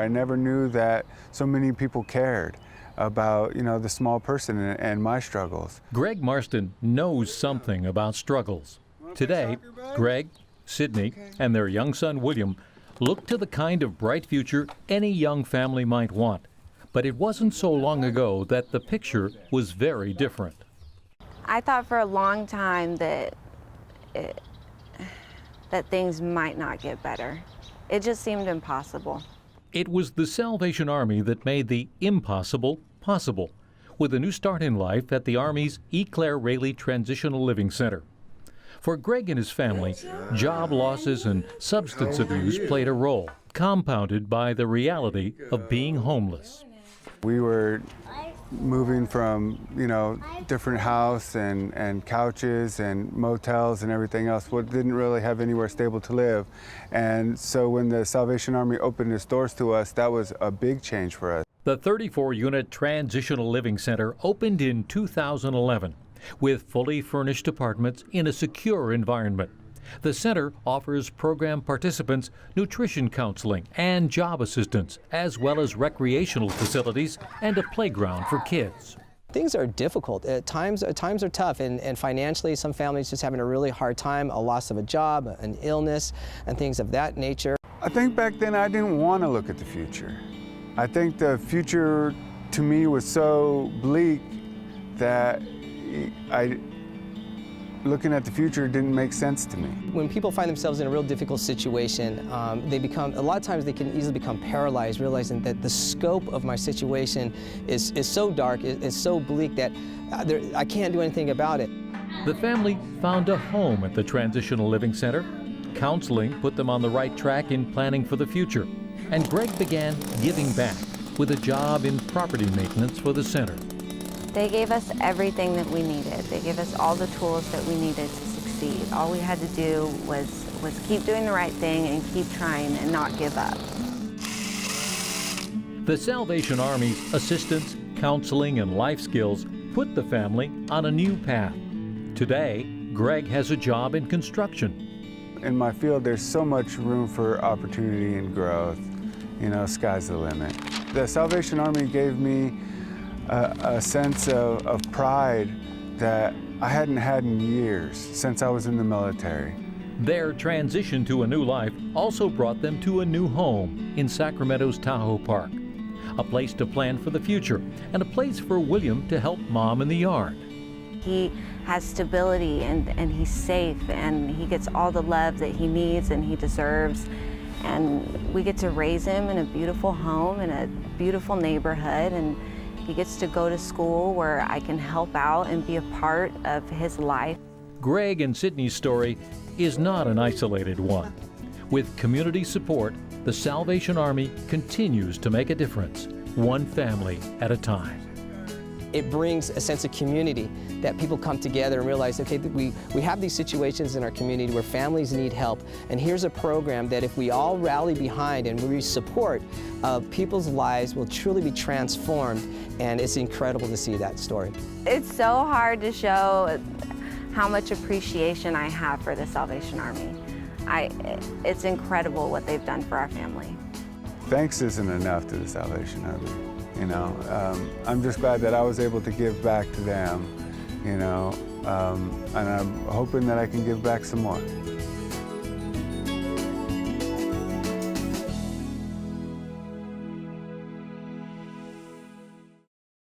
I never knew that so many people cared about, the small person and my struggles. Greg Marston knows something about struggles. Today, Greg, Sydney, and their young son William look to the kind of bright future any young family might want. But it wasn't so long ago that the picture was very different. I thought for a long time that things might not get better. It just seemed impossible. It was the Salvation Army that made the impossible possible, with a new start in life at the Army's E. Claire Rayleigh Transitional Living Center. For Greg and his family, job losses and substance abuse played a role, compounded by the reality of being homeless. We were moving from, different house and couches and motels and everything else. We didn't really have anywhere stable to live. And so when the Salvation Army opened its doors to us, that was a big change for us. The 34-unit Transitional Living Center opened in 2011 with fully furnished apartments in a secure environment. The center offers program participants nutrition counseling and job assistance, as well as recreational facilities and a playground for kids. Things are difficult. Times are tough, and financially some families just having a really hard time, a loss of a job, an illness, and things of that nature. I think back then I didn't want to look at the future. I think the future to me was so bleak that looking at the future didn't make sense to me. When people find themselves in a real difficult situation, a lot of times they can easily become paralyzed, realizing that the scope of my situation is so dark, is so bleak that I can't do anything about it. The family found a home at the Transitional Living Center. Counseling put them on the right track in planning for the future. And Greg began giving back with a job in property maintenance for the center. They gave us everything that we needed. They gave us all the tools that we needed to succeed. All we had to do was keep doing the right thing and keep trying and not give up. The Salvation Army's assistance, counseling, and life skills put the family on a new path. Today, Greg has a job in construction. In my field, there's so much room for opportunity and growth. Sky's the limit. The Salvation Army gave me a sense of pride that I hadn't had in years since I was in the military. Their transition to a new life also brought them to a new home in Sacramento's Tahoe Park, a place to plan for the future and a place for William to help Mom in the yard. He has stability and he's safe and he gets all the love that he needs and he deserves. And we get to raise him in a beautiful home in a beautiful neighborhood, and he gets to go to school where I can help out and be a part of his life. Greg and Sydney's story is not an isolated one. With community support, the Salvation Army continues to make a difference, one family at a time. It brings a sense of community that people come together and realize, okay, we have these situations in our community where families need help, and here's a program that if we all rally behind and we support, people's lives will truly be transformed, and it's incredible to see that story. It's so hard to show how much appreciation I have for the Salvation Army. It's incredible what they've done for our family. Thanks isn't enough to the Salvation Army. I'm just glad that I was able to give back to them, and I'm hoping that I can give back some more.